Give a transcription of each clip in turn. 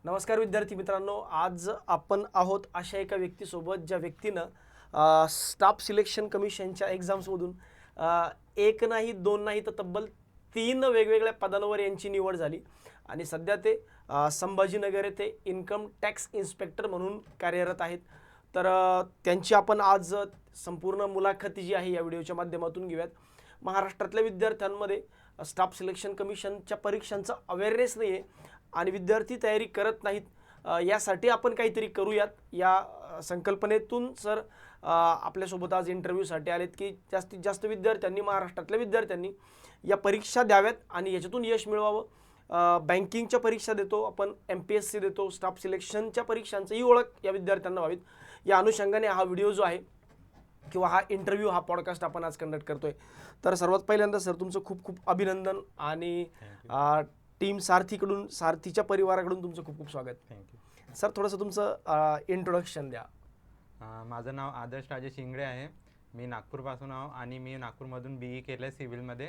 नमस्कार विद्यार्थी मित्रांनो, आज आपण आहोत अशा एका व्यक्तीसोबत ज्या व्यक्तीनं स्टाफ सिलेक्शन कमिशनच्या एक्झाम्समधून एक नाही दोन नाही तर तब्बल 3 वेगवेगळ्या पदांवर यांची निवड झाली आणि सध्या ते संभाजीनगर येथे इन्कम टॅक्स इन्स्पेक्टर म्हणून कार्यरत आहेत. तर त्यांची आपण आज संपूर्ण मुलाखत जी आहे या व्हिडिओच्या माध्यमातून घेऊयात. महाराष्ट्रातल्या विद्यार्थ्यांमध्ये स्टाफ सिलेक्शन कमिशनच्या परीक्षांचा अवेअरनेस नाही आहे आणि विद्यार्थी तयारी करत नाहीत. यासाठी आपण काहीतरी करूयात या संकल्पनेतून सर आपल्यासोबत आज इंटरव्ह्यूसाठी आलेत की जास्तीत जास्त विद्यार्थ्यांनी, महाराष्ट्रातल्या विद्यार्थ्यांनी या परीक्षा द्याव्यात आणि याच्यातून यश मिळवावं. बँकिंगच्या परीक्षा देतो आपण, MPSC देतो, स्टाफ सिलेक्शनच्या परीक्षांचंही ओळख या विद्यार्थ्यांना व्हावीत. या अनुषंगाने हा व्हिडिओ जो आहे किंवा हा इंटरव्ह्यू, हा पॉडकास्ट आपण आज कंडक्ट करतोय. तर सर्वात पहिल्यांदा सर तुमचं खूप खूप अभिनंदन आणि टीम सारथीकडून, सारथीच्या परिवाराकडून तुमचं खूप खूप स्वागत. थँक्यू सर, थोडंसं तुमचं इंट्रोडक्शन द्या. माझं नाव आदर्श राजेश इंगळे आहे. मी नागपूरपासून आहो आणि मी नागपूरमधून BE केलं आहे सिव्हिलमध्ये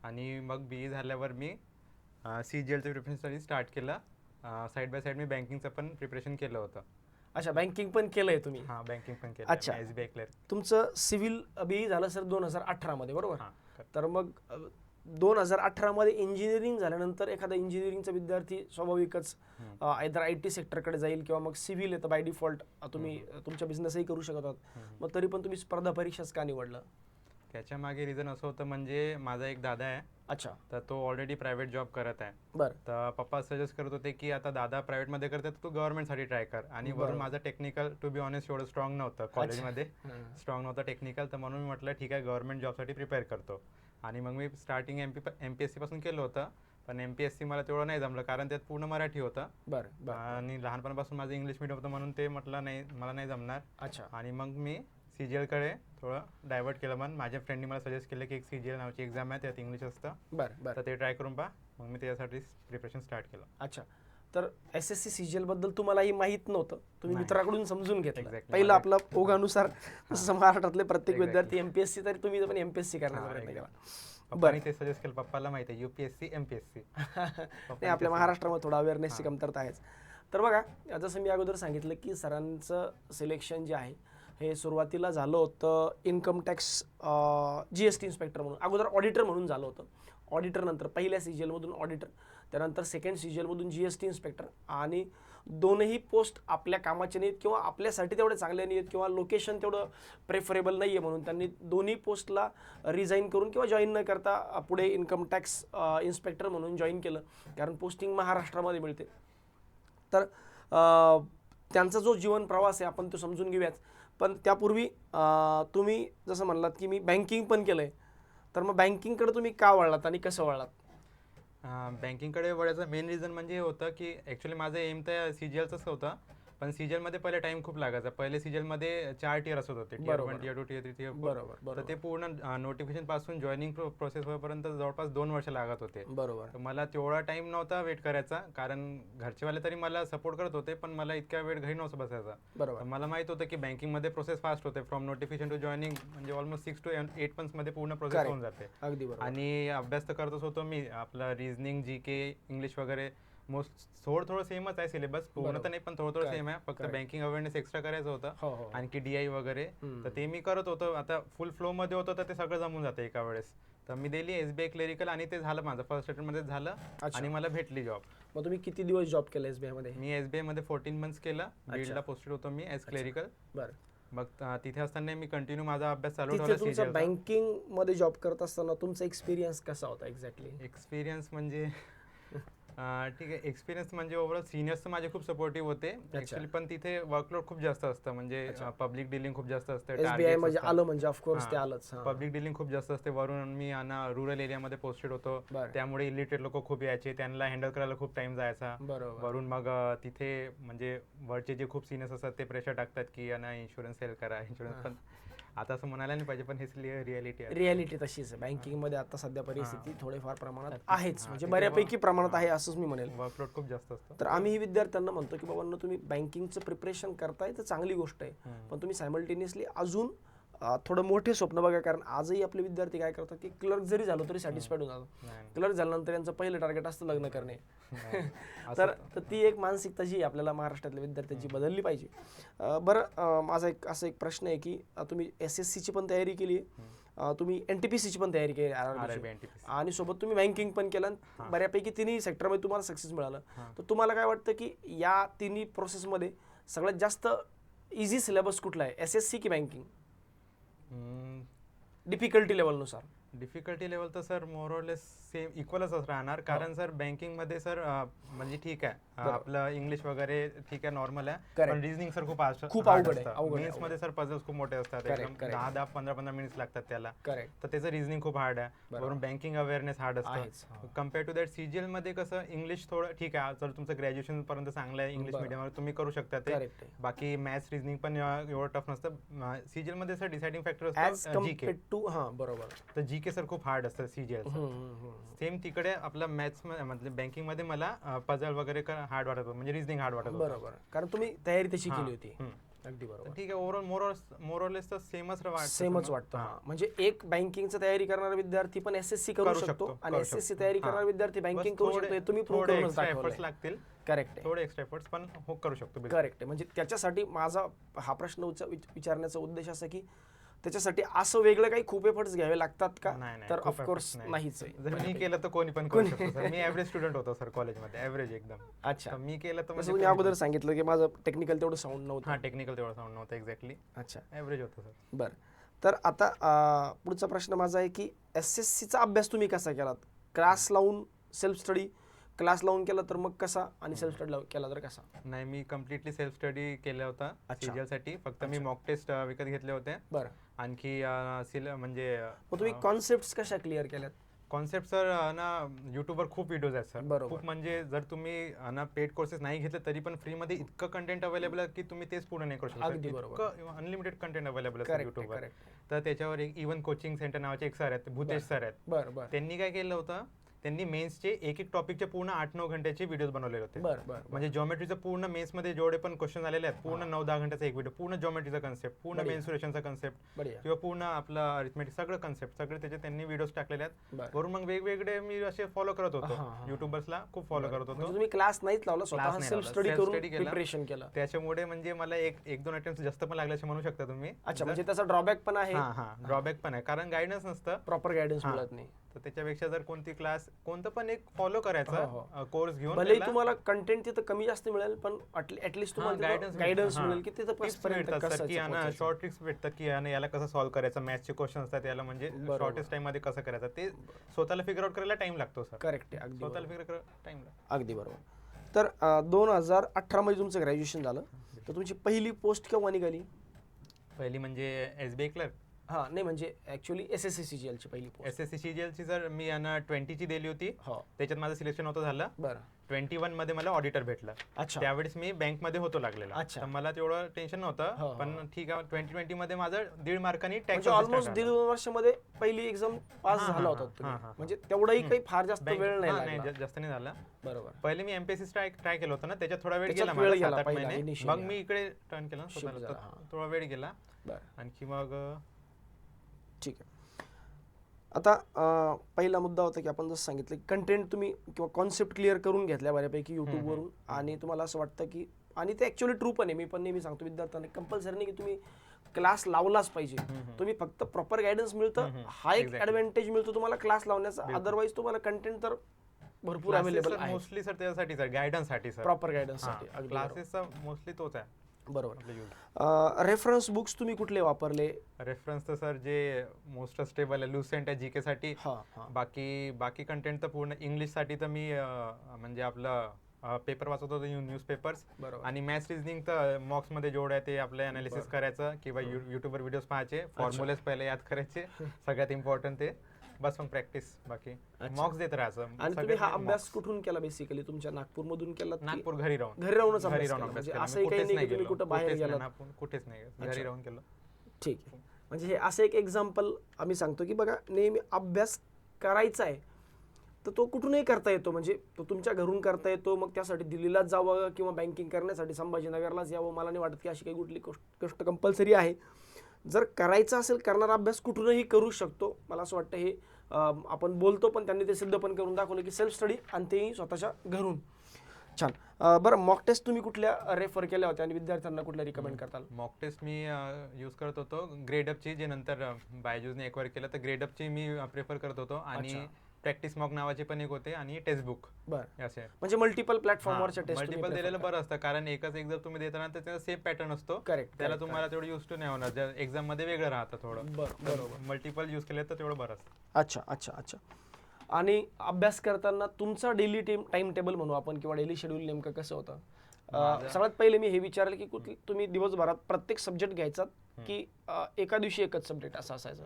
आणि मग BE झाल्यावर मी CGLचं प्रिपरेशनसाठी स्टार्ट केलं. साईड बाय साईड मी बँकिंगचं पण प्रिपरेशन केलं होतं. अच्छा, बँकिंग पण केलंय तुम्ही? हां, बँकिंग पण केलं. अच्छा. SBI clear. तुमचं सिव्हिल BE झालं सर 2018 मध्ये, बरोबर? हां. तर मग 2018 मध्ये इंजिनिअरिंग झाल्यानंतर एखादा इंजिनिअरिंगचा विद्यार्थी स्वाभाविकच आयदर IT सेक्टरकडे जाईल किंवा मग सिव्हिल येतं बाय डिफॉल्ट. तुम्ही तुमचा बिझनेसही करू शकत आहात, मग तरी पण तुम्ही स्पर्धा परीक्षाच का निवडलं? त्याच्या मागे रिझन असं होतं, म्हणजे माझा एक दादा आहे. अच्छा. तर तो ऑलरेडी प्रायव्हेट जॉब करत आहे. बरं. तर पप्पा सजेस्ट करत होते की आता दादा प्रायव्हेटमध्ये करते तर तू गव्हर्नमेंटसाठी ट्राय कर. आणि वरून बरोबर. माझं टेक्निकल टू बी ऑनेस्ट एवढं स्ट्रॉंग नव्हतं कॉलेजमध्ये. स्ट्रॉंग नव्हतं टेक्निकल, तर म्हणून मी म्हटलं ठीक आहे गव्हर्नमेंट जॉबसाठी प्रिपेअर करतो. आणि मग मी स्टार्टिंग MPSC पासून केलं होतं. पण MPSC मला तेवढं नाही जमलं कारण त्यात पूर्ण मराठी होतं. बरं. आणि लहानपणापासून माझं इंग्लिश मीडियम होतं म्हणून ते म्हटलं नाही, मला नाही जमणार. अच्छा. आणि मग मी CGLकडे थोडं डायव्हर्ट केलं. मन माझ्या फ्रेंडनी मला सजेस्ट केलं की एक CGL नावाची एक्झाम आहे, त्यात इंग्लिश असतं, बरं. तर ते ट्राय करून पहा. मग मी त्याच्यासाठी प्रिपरेशन स्टार्ट केलं. अच्छा. तर SSC CGL बद्दल तुम्हालाही माहीत नव्हतं, तुम्ही नाही. मित्राकडून समजून घेतलं. Exactly. पहिलं आपलं ओघानुसार जसं महाराष्ट्रातले प्रत्येक Exactly. विद्यार्थी MPSC, तरी तुम्ही पण MPSC करण्याचा प्रयत्न केला. पप्पानी ते सजेस्ट केलं. पप्पाला माहिती आहे UPSC MPSC. नाही, आपल्या महाराष्ट्रामध्ये थोडा अवेअरनेसची कमतरता आहेच. तर बघा, जसं मी अगोदर सांगितलं की सरांचं सिलेक्शन जे आहे हे सुरुवातीला झालं होतं इन्कम टॅक्स GST इन्स्पेक्टर म्हणून. अगोदर ऑडिटर म्हणून झालं होतं. ऑडिटर नंतर पहिल्या CGLमधून ऑडिटर, त्यानंतर सेकंड CGLमधून GST इन्स्पेक्टर. आणि दोनही पोस्ट आपल्या कामाचे नाहीत किंवा आपल्यासाठी तेवढे चांगले नाही आहेत किंवा लोकेशन तेवढं प्रेफरेबल नाही आहे, म्हणून त्यांनी दोन्ही पोस्टला रिझाईन करून किंवा जॉईन न करता पुढे इन्कम टॅक्स इन्स्पेक्टर म्हणून जॉईन केलं, कारण पोस्टिंग महाराष्ट्रामध्ये मिळते. तर त्यांचा जो जीवन प्रवास आहे आपण तो समजून घेऊयात. पण त्यापूर्वी तुम्ही जसं म्हणलात की मी बँकिंग पण केलं आहे, तर मग बँकिंगकडे तुम्ही का वळलात आणि कसं वळलात? बँकिंगकडे वळायचं मेन रिझन म्हणजे हे होतं की ॲक्च्युली माझं एम तर CGLचंच होतं. पण CGLमध्ये पहिले टाईम खूप लागायचा. पहिले CGLमध्ये 4 टियर असत होते, Tier 1, Tier 2, Tier 3, Tier 4. बरोबर. तर ते पूर्ण नोटिफिकेशन पासून जॉईनिंग प्रोसेस होईपर्यंत जवळपास 2 वर्ष लागत होते. बरोबर. तर मला तेवढा टाईम नव्हता वेट करायचा, कारण घरचेवाले तरी मला सपोर्ट करत होते, पण मला इतक्या वेळ घरी नव्हतं बसायचा. बरोबर. तर मला माहित होतं की बँकिंगमध्ये प्रोसेस फास्ट होते. फ्रॉम नोटिफिकेशन टू जॉईनिंग म्हणजे ऑलमोस्ट 6 to 8 मंथ्समध्ये पूर्ण प्रोसेस होऊन जाते. अगदी बरोबर. आणि अभ्यास तर करतच होतो मी. आपला रिझनिंग, GK, इंग्लिश वगैरे थोडं सेमच आहे सिलेबस. पूर्ण तर नाही पण थोडं सेम आहे. फक्त बँकिंग अवेअरनेस एक्स्ट्रा करायचं होतं, आणखी DI वगैरे. तर ते मी करत होतो. आता फुल फ्लो मध्ये होतं तर ते सगळं जमून जातं एका वेळेस. तर मी दिली SBI क्लेरिकल आणि ते झालं माझं फर्स्ट अटेम्प्टमध्ये झालं. आणि मला भेटली जॉब. मग तुम्ही किती दिवस जॉब केला SBI मध्ये? मी SBI मध्ये 14 मंथ्स केलं. बीडला पोस्टेड होतो मी ॲज क्लेरिकल. बरं. मग तिथे असताना मी कंटिन्यू माझा अभ्यास चालू तिथे ठेवला. तुमचा बँकिंग मध्ये जॉब करत असताना तुमचा एक्सपिरियन्स कसा होता एक्झॅक्टली? एक्सपिरियन्स म्हणजे ठीक आहे. एक्सपिरियन्स म्हणजे ओव्हरऑल सिनियर्स तर माझे खूप सपोर्टिव्ह होते ॲक्च्युली. पण तिथे वर्कलोड खूप जास्त असतं, म्हणजे पब्लिक डिलिंग खूप जास्त असते. SBI म्हणजे आलं म्हणजे ऑफकोर्स ते आलंच. पब्लिक डिलिंग खूप जास्त असते. वरून मी रूरल एरियामध्ये पोस्टेड होतो, त्यामुळे इलिटरेट लोक खूप यायचे, त्यांना हँडल करायला खूप टाइम जायचा. वरून मग तिथे म्हणजे वरचे जे खूप सिनियर्स असतात ते प्रेशर टाकतात की यांना इन्शुरन्स सेल करा, इन्शुरन्स. पण आता असं म्हणायला नाही पाहिजे, पण ही रियालिटी तशीच आहे. बँकिंगमध्ये आता सध्या परिस्थिती थोडेफार प्रमाणात आहेच, म्हणजे बऱ्यापैकी प्रमाणात आहे असंच मी म्हणेल. वर्कलोड खूप जास्त असतं. तर आम्ही विद्यार्थ्यांना म्हणतो की बाबांनो, तुम्ही बँकिंगचं प्रिपरेशन करताय तर चांगली गोष्ट आहे, पण तुम्ही सायमल्टेनियसली अजून थोडं मोठे स्वप्न बघा, कारण आजही आपले विद्यार्थी काय करतात की क्लर्क जरी झालो तरी सॅटिस्फाईड होऊन जातात. क्लर्क झाल्यानंतर यांचं पहिलं टार्गेट असतं लग्न करणे. तर ती एक मानसिकता जी आपल्याला महाराष्ट्रातल्या विद्यार्थ्यांची बदलली पाहिजे. बरं, माझा असं एक प्रश्न आहे की तुम्ही SSCची पण तयारी केली, तुम्ही NTPCची पण तयारी केली आणि सोबत तुम्ही बँकिंग पण केलं, बऱ्यापैकी तिन्ही सेक्टरमध्ये तुम्हाला सक्सेस मिळालं. तर तुम्हाला काय वाटतं की या तिन्ही प्रोसेसमध्ये सगळ्यात जास्त इझी सिलेबस कुठला आहे, SSC की बँकिंग, डिफिकल्टी लेवलनुसार? डिफिकल्टी लेवल तर सर मोरलेस सेम इक्वलच राहणार, कारण सर बँकिंग मध्ये सर म्हणजे ठीक आहे आपलं इंग्लिश वगैरे ठीक आहे नॉर्मल आहे, पण रिझनिंग सर खूप अवघड आहे. मेन्स मध्ये सर पझल्स खूप मोठे असतात, एकदम 10-10 15-15 मिनिट्स लागतात त्याला, तर त्याचं रिझनिंग खूप हार्ड आहे. वरून बँकिंग अवेअरनेस हार्ड असतं कम्पेअर टू दॅट. CGL मध्ये कसं इंग्लिश थोडं ठीक आहे, जर तुमचं ग्रॅज्युएशन पर्यंत चांगलं आहे इंग्लिश मीडियमवर तुम्ही करू शकता ते, बाकी मॅथ्स रिझनिंग पण एवढं टफ नसतं. CGL मध्ये सर डिसाइडिंग फॅक्टर असतं GK. बरोबर. तर GK सर खूप हार्ड असतं CGL. सेम तिकडे आपला मॅथ्स म्हणजे बँकिंग मध्ये मला पझल वगैरे हार्ड वाटत होतं, म्हणजे रिझनिंग हार्ड वाटत होतं. बरोबर, कारण तुम्ही तयारी तशी केली होती. अगदी बरोबर. ठीक आहे, ओव्हरऑल मोरलेस तर सेमच वाटतं. म्हणजे एक बँकिंगची तयारी करणारा विद्यार्थी पण SSC करू शकतो आणि SSC तयारी करणारा विद्यार्थी बँकिंग करू शकतो, हे तुम्ही प्रूव्ह करूनच दाखवलंय. लागतील. करेक्ट आहे, थोडे एक्स्ट्रा एफर्ट्स पण करू शकतो. करेक्ट आहे. म्हणजे त्याच्यासाठी माझा हा प्रश्न विचारण्याचा उद्देश असा की त्याच्यासाठी असं वेगळं काही खूप एफर्ट्स घ्यावे लागतात का? तर ऑफकोर्स नाहीच आहे. जर मी केलं तर कोणी पण करू शकतो सर. मी ॲव्हरेज स्टुडंट होतो सर कॉलेजमध्ये, ॲव्हरेज एकदम. अच्छा, मी केलं तर म्हणजे तुम्ही अगोदर सांगितलं की माझं टेक्निकल तेवढं साऊंड नव्हतं. टेक्निकल तेवढं साऊंड नव्हतं एक्झॅक्टली. अच्छा, ॲव्हरेज होतं सर. बरं, तर आता पुढचा प्रश्न माझा आहे की SSCचा अभ्यास तुम्ही कसा केलात? क्लास लावून, सेल्फ स्टडी क्लास लावून केला तर मग कसा, आणि सेल्फ स्टडी केला तर कसा? नाही, मी कम्प्लिटली सेल्फ स्टडी केला होता CGL साठी. फक्त मी मॉक टेस्ट विकत घेतले होते. बरं. आणखी म्हणजे तुम्ही कॉन्सेप्ट कशा क्लिअर केल्यात? कॉन्सेप्ट सर ना युट्यूबवर खूप व्हिडिओज आहेत सर, खूप. म्हणजे जर तुम्ही ना पेड कोर्सेस नाही घेतले तरी पण फ्रीमध्ये इतकं कंटेंट अवेलेबल आहे की तुम्ही तेच पूर्ण नाही करू शकता. अनलिमिटेड कंटेंट अवेलेबल आहे युट्यूबवर. तर त्याच्यावर एक इव्हन कोचिंग सेंटर नावाचे एक सर आहेत, भूतेश सर आहेत. त्यांनी काय केलं होतं, त्यांनी मेन्सचे एक टॉपिकचे पूर्ण 8-9 घंट्याचे व्हिडिओज बनवले होते. म्हणजे जॉमेट्रीचं पूर्ण मेन्समध्ये जेवढे पण क्वेश्चन आलेले आहेत, पूर्ण 9-10 घंट्याचा एक व्हिडिओ, पूर्ण जॉमेट्रीचा कन्सेप्ट, पूर्ण मेन्सुरेशनचा कन्सेप्ट किंवा पूर्ण आपला अरिथमेटिक सगळं कन्सेप्ट सगळे त्याचे त्यांनी व्हिडिओज टाकलेले आहेत. वरून मग वेगवेगळे मी असे फॉलो करत होतो, युट्यूबर्सला खूप फॉलो करत होतो. तुम्ही क्लास नाहीच लावला, स्वतः सेल्फ स्टडी करून प्रिपरेशन केलं. त्याच्यामुळे म्हणजे मला एक दोन अटेम्प्ट जास्त पण लागले असं म्हणू शकता तुम्ही. अच्छा, म्हणजे त्याचा ड्रॉबॅक पण आहे. ड्रॉबॅक पण आहे, कारण गायडन्स नसतं, प्रॉपर गायडन्स मिळत नाही. तर त्याच्यापेक्षा जर कोणती क्लास कोणतं पण एक फॉलो करायचा कोर्स घेऊन, भले तुम्हाला कंटेंट तिथं कमी जास्त मिळेल पण ऍटलीस्ट तुम्हाला गायडन्स मिळेल की तिथं शॉर्ट ट्रिक्स भेटतात की याला कसं सॉल्व्ह करायचं, मॅथ्सचे क्वेश्चन असतात याला म्हणजे शॉर्टेस्ट टाइम मध्ये कसं करायचं, ते स्वतःला फिगर आउट करायला टाइम लागतो सर. करेक्ट आहे, अगदी स्वतःला फिगर करायला टाइम लागतो. अगदी बरोबर. तर 2018 मध्ये तुमचं ग्रॅज्युएशन झालं, तर तुमची पहिली पोस्ट केव्हा निघाली? पहिली म्हणजे SBI क्लर्क? नाही, म्हणजे ऍक्च्युअली SSC CGL ची पहिली पोस्ट. SSC CGL ची सर मी 20 ची दिली होती, त्याच्यात माझं सिलेक्शन होतं झालं. बरं. 21 मध्ये मला ऑडिटर भेटला. त्यावेळेस मी बँक मध्ये होतो लागलेला, तर मला तेवढं टेन्शन नव्हतं. पण ठीक आहे, 2020 मध्ये माझं 1.5 मार्कांनी टॅक्स, ऑलमोस्ट 1.5 वर्षामध्ये पहिली एक्झाम पास झाला होता, म्हणजे तेवढाही काही फार जास्त वेळ नाही, जास्त नाही झाला. बरोबर. पहिले मी MPSC ट्राय केलं होतं ना, त्याच्यात थोडा वेळ गेला, 7-8 महिने. मग मी इकडे टर्न केलं, थोडा वेळ गेला. आणखी मग ठीक आहे. आता पहिला मुद्दा होता की आपण जसं सांगितलं की कंटेंट तुम्ही किंवा कॉन्सेप्ट क्लिअर करून घेतल्या बऱ्यापैकी युट्यूबवरून, आणि तुम्हाला असं वाटतं की, आणि ते ऍक्च्युअली ट्रू पण आहे, मी पण नेहमी सांगतो विद्यार्थ्यांना कंपल्सरी नाही की तुम्ही क्लास लावलाच पाहिजे, तुम्ही फक्त प्रॉपर गायडन्स मिळतं, हा एक ऍडव्हान्टेज मिळतो तुम्हाला क्लास लावण्याचा. अदरवाईज तुम्हाला कंटेंट तर भरपूर अवेलेबल आहे. मोस्टली सर त्यासाठी सर गायडन्स साठी, सर प्रॉपर गायडन्स साठी क्लासेसचा मोस्टली तोच आहे. बरोबर. रेफरन्स बुक्स तुम्ही कुठले वापरले? रेफरन्स तर सर जे मोस्ट स्टेबल आहे, लुसेंट आहे GK साठी. बाकी कंटेंट तर पूर्ण इंग्लिश साठी तर मी म्हणजे आपलं पेपर वाचत होतो, न्यूजपेपर्स. आणि मॅथ्स रिझनिंग तर मॉक्स मध्ये जेवढं आहे ते आपलं अनालिसिस करायचं किंवा युट्यूबवर व्हिडिओज पाहायचे, फॉर्म्युलेस पहिले याद करायचे, सगळ्यात इम्पॉर्टंट ते. बस मग प्रॅक्टिस, बाकी मॉक्स देत राहायचं. आणि तुम्ही हा अभ्यास कुठून केला बेसिकली? तुमच्या नागपूर मधून केला? नागपूर, घरी राहून अभ्यास केला. असं काही नाही की तुम्ही कुठं बाहेर गेला? कुठेच नाही, घरी राहून केलं. ठीक आहे. म्हणजे हे असं एक एक्झाम्पल आम्ही सांगतो की बघा, नेहमी अभ्यास करायचा आहे तर तो कुठूनही करता येतो, म्हणजे तो तुमच्या घरून करता येतो. मग त्यासाठी दिल्लीलाच जावं किंवा बँकिंग करण्यासाठी संभाजीनगरलाच यावं, मला नाही वाटत की अशी काही कुठली गोष्ट कंपल्सरी आहे. जर करायचं असेल करणारा अभ्यास कुठूनही करू शकतो. मला असं वाटतं हे आपण बोलतो पण त्यांनी ते सिद्ध पण करून दाखवलं की सेल्फ स्टडी आणि तेही स्वतःच्या घरून. छान. बरं, मॉक टेस्ट तुम्ही कुठल्या रेफर केल्या होत्या आणि विद्यार्थ्यांना कुठल्या रिकमेंड करताल? मॉक टेस्ट मी यूज करत होतो ग्रेडअपची, जे नंतर बायजूसने एक्वायर केलं, तर ग्रेडअपची मी प्रेफर करत होतो. आणि प्रॅक्टिस मॉक नावाचे पण एक होते आणि टेक्स्टबुक. बरं, असे म्हणजे मल्टिपल प्लॅटफॉर्मवरच्या टेस्ट मल्टिपल दिलेलं बरं असतं, कारण एकच एक्झाम तुम्ही देताना तर त्याचा सेम पॅटर्न असतो. करेक्ट. त्याला तुम्हाला तेवढं यूज टू नाही होणार, ज्या एक्झाम मध्ये वेगळं राहतं थोडं. बरोबर. मल्टिपल यूज केलं तर तेवढं बरं असतं. अच्छा अच्छा अच्छा. आणि अभ्यास करताना तुमचा डेली टाइम टेबल म्हणू आपण किंवा डेली शेड्यूल नेमकं कसं होतं? सगळ्यात पहिले मी हे विचारेल की तुम्ही दिवसभरात प्रत्येक सब्जेक्ट घ्यायचा की एका दिवशी एकच सब्जेक्ट असं असायचं?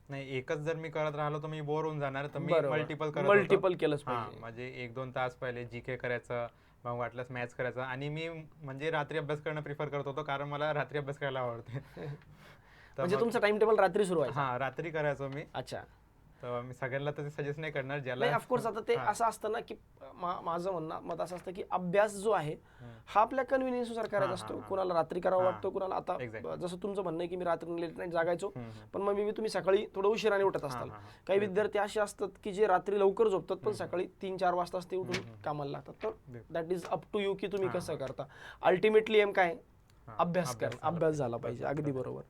नाही, एकच जर मी करत राहिलो तर मी बोर होऊन जाणार, तर मी मल्टिपल मल्टिपल केलंच पाहिजे. म्हणजे 1-2 तास पहिले जीके करायचं, मग वाटल्यास मॅथ्स करायचं. आणि मी म्हणजे रात्री अभ्यास करणं प्रिफर करत होतो, कारण मला रात्री अभ्यास करायला आवडते. म्हणजे तुमचं टाइम टेबल रात्री सुरू व्हायचं? हा, रात्री करायचो मी. अच्छा. तर मी सगळ्यांना तर सजेस्ट नाही करणार ज्याला. नाही, ऑफकोर्स आता ते असं असतं ना की माझं मत असं असतं की अभ्यास जो आहे हा आपल्या कन्व्हिनियन्सनुसार करायचा असतो. कुणाला रात्री करावा वाटतो, कुणाला आता जसं तुमचं म्हणणं आहे की मी रात्री लेट नाईट जागायचो, पण मग मी तुम्ही सकाळी थोडं उशिराने उठत असताल. काही विद्यार्थी असे असतात की जे रात्री लवकर झोपतात पण सकाळी 3-4 वाजता ते उठून कामाला लागतात. तर that is up to you की तुम्ही कसं करता. अल्टिमेटली एम काय? अभ्यास करणं, अभ्यास झाला पाहिजे. अगदी बरोबर.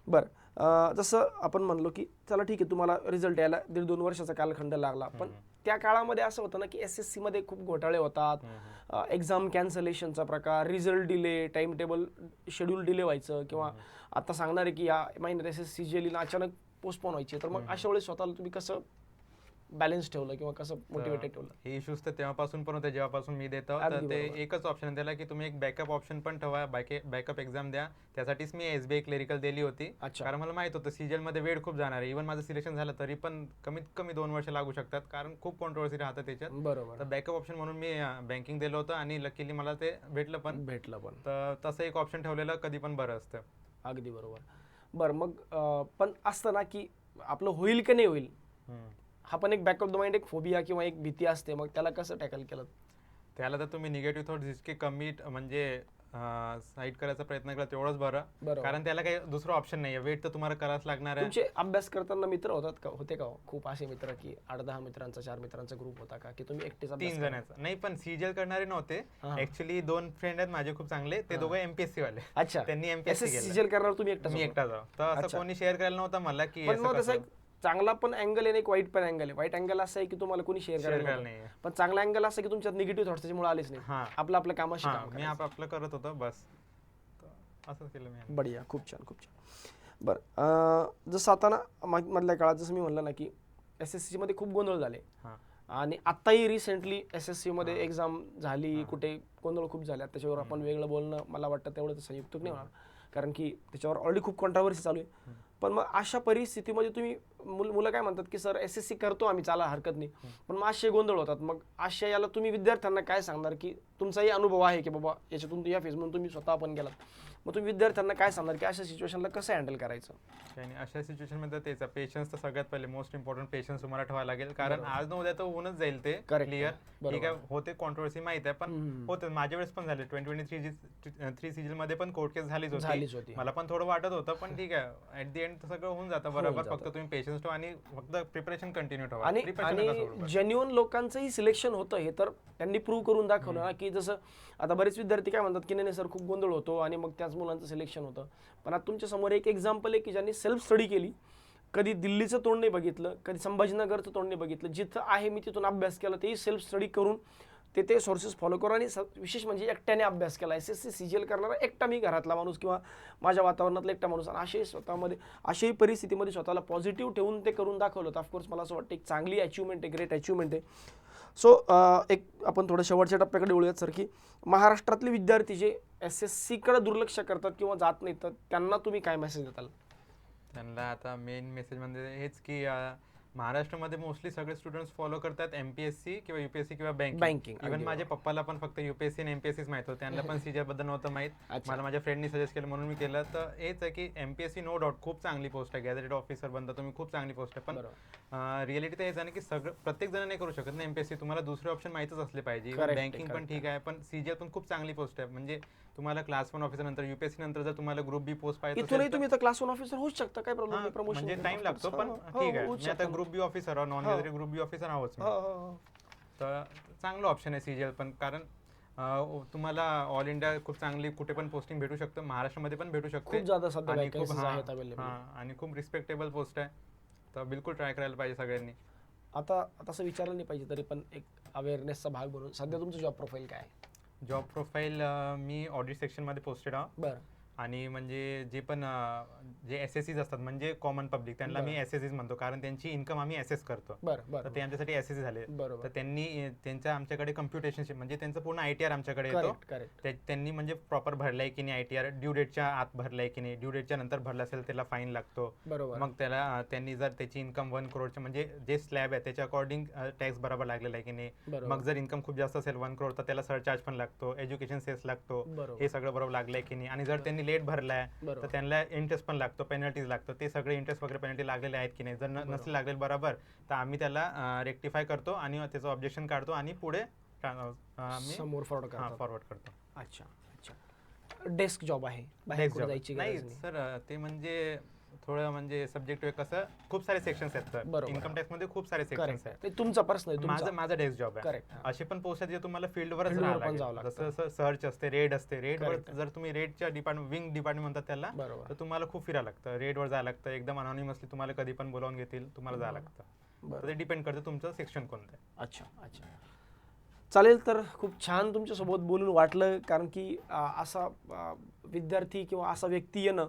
बरं, जसं आपण म्हणलो की चला ठीक आहे, तुम्हाला रिझल्ट यायला 1.5-2 वर्षाचा कालखंड लागला, पण त्या काळामध्ये असं होतं ना की SSC मध्ये खूप घोटाळे होतात, एक्झाम कॅन्सलेशनचा प्रकार, result delay, time table schedule delay व्हायचं, किंवा आता सांगणार आहे की या महिन्यात SSC CGL अचानक पोस्टपोन व्हायचे. तर मग अशा वेळेस स्वतःला तुम्ही कसं बॅलन्स ठेवलं किंवा कसं मोटिवेटेड ठेवलं? हे इश्यूज तर तेव्हापासून पण होते जेव्हापासून मी देतो. तर ते एकच ऑप्शन त्याला की तुम्ही एक बॅकअप ऑप्शन पण ठेवा, बॅकअप एक्झाम द्या. त्यासाठीच मी SBI क्लेरिकल दिली होती, कारण मला माहित होतं CGL मध्ये वेळ खूप जाणार आहे. इव्हन माझं सिलेक्शन झालं तरी पण कमीत कमी 2 वर्ष लागू शकतात, कारण खूप कॉन्ट्रोवर्सी राहतं त्याच्यात. बरोबर. तर बॅकअप ऑप्शन म्हणून मी बँकिंग दिलं होतं आणि लकीली मला ते भेटलं पण. तर तसं एक ऑप्शन ठेवलेलं कधी पण बरं असतं. अगदी बरोबर. बरं, मग पण असतं ना की आपलं होईल की नाही होईल, हा पण एक बॅक ऑफ द माइंड, एक फोबिया किंवा एक भीती असते. मग त्याला कसं टॅकल केलं? त्याला तर तुम्ही निगेटिव्ह थॉट जितके कमी म्हणजे साईड करायचा प्रयत्न केला तेवढंच बरं, कारण त्याला काही दुसरं ऑप्शन नाही आहे. वेट तर तुम्हाला करावंच लागणार आहे. तुमचे अभ्यास करताना मित्र होते का खूप असे मित्र की 8-10 मित्रांचा 4 मित्रांचा ग्रुप होता का, की तुम्ही एकटेच? 3 जणांचा नाही, पण CGL करणारे नव्हते ऍक्च्युली. 2 फ्रेंड आहेत माझे खूप चांगले, ते दोघे MPSC वाले. अच्छा. त्यांनी MPSC CGL करणार तुम्ही एकटाच? मी एकटाच आहो. तर असं कोणी शेअर करायला नव्हतं मला की चांगला पण अँगल आहे आणि एक वाईट पण अँगल आहे. वाईट अँगल असं आहे की तुम्हाला कोणी शेअर करायला नाही, पण चांगला अँगल असं की तुमच्यात निगेटिव्ह थॉट्स त्याच्यामुळे आलेच नाही. आपलं आपल्या कामाशी काम, मी आपलं करत होतो बस. असं केलं मी. बढिया, खूप छान खूप छान. बरं, जसं आता ना मधल्या काळात जसं मी म्हणलं ना की SSC मध्ये खूप गोंधळ झाले, आणि आत्ताही रिसेंटली SSC मध्ये एक्झाम झाली, कुठे गोंधळ खूप झाले. त्याच्यावर आपण वेगळं बोलणं मला वाटतं तेवढं संयुक्त नाही होणार, कारण की त्याच्यावर ऑलरेडी खूप कॉन्ट्रोवर्सी चालू आहे. पण मग अशा परिस्थितीमध्ये तुम्ही मुलं काय म्हणतात की सर SSC करतो आम्ही, चाला हरकत नाही, पण मग असे गोंधळ होतात. मग अशा याला तुम्ही विद्यार्थ्यांना काय सांगणार, की तुमचाही अनुभव आहे की बाबा याच्यातून या फेजमधून तुम्ही स्वतः पण गेलात, मग तुम्ही विद्यार्थ्यांना काय सांगणार की अशा सिच्युएशनला कसं हँडल करायचं? आणि अशा सिच्युएशन मध्ये त्याचा पेशन्स तर सगळ्यात पहिले मोस्ट इम्पॉर्टंट पेशन्स तुम्हाला ठेवायला लागेल, कारण आज न उद्या तर होऊनच जाईल ते क्लिअर. ठीक आहे, होते कॉन्ट्रोवर्सी माहित आहे, पण होते. माझ्या वेळेस पण झाले 2023 CGL मध्ये पण कोर्ट केस झालीच होती. मला पण थोडं वाटत होतं, पण ठीक आहे, ऍट द एंड सगळं होऊन जातं बरोबर. फक्त तुम्ही पेशन्स ठेवा आणि फक्त प्रिपरेशन कंटिन्यू ठेवा. आणि जेन्युइन लोकांचंही सिलेक्शन होतं, हे तर त्यांनी प्रूव्ह करून दाखवलं ना, की जसं आता बरेच विद्यार्थी काय म्हणतात की नाही सर खूप गोंधळ होतो आणि मग त्याच मुलांचं सिलेक्शन होतं. पण आता तुमच्या समोर एक एक्झाम्पल आहे की ज्यांनी सेल्फ स्टडी केली, कधी दिल्लीचं तोंड नाही बघितलं, कधी संभाजीनगरचं तोंड नाही बघितलं, जिथं आहे मी तिथून अभ्यास केला, तेही सेल्फ स्टडी करून ते सोर्सेस फॉलो करून, आणि विशेष म्हणजे एकट्याने अभ्यास केला. SSC CGL करणारा एकटा मी, घरातला माणूस किंवा माझ्या वातावरणातला एकटा माणूस, आणि असे स्वतःमध्ये अशाही परिस्थितीमध्ये स्वतःला पॉझिटिव्ह ठेवून ते करून दाखवलं. तर ऑफकोर्स मला असं वाटतं एक चांगली अचिव्हमेंट आहे, ग्रेट अचिव्हमेंट आहे. सो एक आपण थोडं शेवटच्या टप्प्याकडे वळूयात सर, की महाराष्ट्रातले विद्यार्थी जे SSCकडे दुर्लक्ष करतात किंवा जात नाहीत, तर त्यांना तुम्ही काय मेसेज देताल? त्यांना आता मेन मेसेज म्हणजे हेच की महाराष्ट्रामध्ये मोस्टली सगळे स्टुडंट्स फॉलो करतात MPSC किंवा UPSC किंवा बँकिंग. इव्हन माझ्या पप्पाला पण फक्त UPSC आणि MPSC माहित होतं, त्यांना पण CGL बद्दल नव्हतं माहित. मला माझ्या फ्रेंडनी सजेस्ट केलं म्हणून मी केलं. तर हेच आहे की MPSC नो डाऊट खूप चांगली पोस्ट आहे, गॅझेटेड ऑफिसर बनता तुम्ही, खूप चांगली पोस्ट आहे, पण रिअलिटी तर हेच आहे ना की सगळं प्रत्येक जण नाही करू शकत ना एमपीएससी. तुम्हाला दुसरे ऑप्शन माहितच असले पाहिजे. Correct, बँकिंग पण ठीक आहे, पण सीजीएल पण खूप चांगली पोस्ट आहे. म्हणजे तुम्हाला क्लास 1 ऑफिसर नंतर युपीएससी नंतर जर तुम्हाला ग्रुप बी पोस्ट पाहिजे इथूनही तुम्ही तर क्लास 1 ऑफिसर होऊच शकता, काय प्रॉब्लेम नाही. प्रमोशन म्हणजे टाइम लागतो, पण ठीक आहे. मी आता ग्रुप बी ऑफिसर नॉन गॅझेटेड ग्रुप बी ऑफिसर आहोत मी. तर चांगलं ऑप्शन आहे सीजीएल पण, कारण तुम्हाला ऑल इंडिया खूप चांगली कुठे पण पोस्टिंग भेटू शकतं, महाराष्ट्रामध्ये पण भेटू शकते. खूप जादा सध्या आणि खूप vacancies आहेत available. आणि खूप रिस्पेक्टेबल पोस्ट आहे. तर बिलकुल ट्राय करायला पाहिजे सगळ्यांनी. आता तसं विचारलं नाही पाहिजे तरी पण एक अवेअरनेसचा भाग म्हणून सध्या तुमचं जॉब प्रोफाईल काय आहे? जॉब प्रोफाईल मी ऑडिट सेक्शनमध्ये पोस्टेड आहे. बरं. आणि म्हणजे जे पण जे एसएससीज असतात म्हणजे कॉमन पब्लिक, त्यांना मी एसएससीज म्हणतो, कारण त्यांची इन्कम आम्ही एसेस करतो. तर ते आमच्यासाठी एसएससी झाले. तर त्यांनी त्यांच्या आमच्याकडे कम्प्युटेशन म्हणजे त्यांचं पूर्ण आयटीआर आमच्याकडे येतो. त्यांनी म्हणजे प्रॉपर भरलाय की नाही आयटीआर, ड्यू डेटच्या आत भरलाय की नाही, ड्यू डेटच्या नंतर भरला असेल त्याला फाईन लागतो. मग त्याला त्यांनी जर त्याची इन्कम 1 करोडच्या म्हणजे जे स्लॅब आहे त्याच्या अकॉर्डिंग टॅक्स बरोबर लागलेला आहे की नाही. मग जर इन्कम खूप जास्त असेल 1 करोड तर त्याला सरचार्ज पण लागतो, एज्युकेशन सेस लागतो. हे सगळं बरोबर लागलंय की नाही. आणि जर त्यांनी लेट भरलाय तर त्यांना इंटरेस्ट पण लागतो, पेनल्टीज लागतो. ते सगळे इंटरेस्ट वगैरे पेनल्टी लागलेले आहेत की नाही. जर नसले लागलेले बरोबर तर आम्ही त्याला रेक्टिफाय करतो आणि त्याचं ऑब्जेक्शन काढतो आणि पुढे समोर फॉरवर्ड करतो. अच्छा अच्छा. डेस्क जॉब आहे, बाहेर कुठे जायची गरज नाही सर. ते म्हणजे थोडं म्हणजे सब्जेक्ट कसं खूप सारे सेक्शन्स आहेत सर. इन्कम टॅक्स मध्ये खूप सारे सेक्शन्स आहेत. तुमचा पर्सनल माझा डेस्क जॉब आहे. असे पण पोस्ट आहेत जे तुम्हाला फील्डवरच राहावं लागतं. जसं सर्च असते, रेड असते. रेडवर जर तुम्ही रेडच्या डिपार्टमेंट विंग डिपार्टमेंट म्हणतात त्याला, तर तुम्हाला खूप फिरायला लागतं, रेडवर जायला लागतं. एकदम अनॉनिमसली तुम्हाला कधी पण बोलावून घेतील, तुम्हाला जायला लागतं. तर ते डिपेंड करतं तुमचं सेक्शन कोणतं आहे. अच्छा अच्छा. चालेल. तर खूप छान तुमच्यासोबत बोलून वाटलं, कारण की असा विद्यार्थी किंवा असा व्यक्ती येणं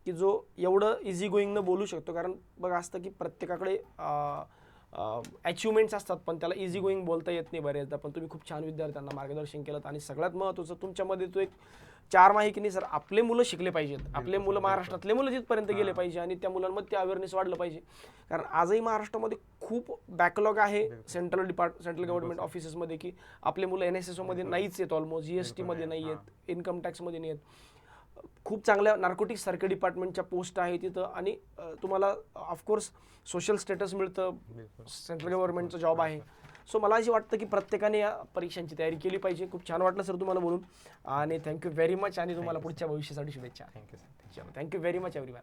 की जो एवढं इझी गोईंगनं बोलू शकतो. कारण बघा असतं की प्रत्येकाकडे अचिव्हमेंट्स असतात पण त्याला इझी गोईंग बोलता येत नाही बरेचदा. पण तुम्ही खूप छान विद्यार्थ्यांना मार्गदर्शन केलं. आणि सगळ्यात महत्त्वाचं तुमच्यामध्ये तो एक चार्म आहे की नाही सर, आपले मुलं शिकले पाहिजेत, आपले मुलं महाराष्ट्रातले मुलं तिथपर्यंत गेले पाहिजे आणि त्या मुलांमध्ये ते अवेअरनेस वाढलं पाहिजे. कारण आजही महाराष्ट्रामध्ये खूप बॅकलॉग आहे सेंट्रल गव्हर्नमेंट ऑफिसेसमध्ये की आपले मुलं NSSOमध्ये नाहीच आहेत, ऑलमोस्ट GST मध्ये नाही आहेत, इन्कम टॅक्समध्ये नाही आहेत. खूप चांगल्या नार्कोटिक्स सारख्या डिपार्टमेंटच्या पोस्ट आहे तिथं. आणि तुम्हाला ऑफकोर्स सोशल स्टेटस मिळतं, सेंट्रल गव्हर्नमेंटचं जॉब आहे. सो मला अशी वाटतं की प्रत्येकाने या परीक्षांची तयारी केली पाहिजे. खूप छान वाटलं सर तुम्हाला बोलून आणि थँक्यू व्हेरी मच. आणि तुम्हाला पुढच्या भविष्यासाठी शुभेच्छा. Thank you sir. Thank you very much everyone.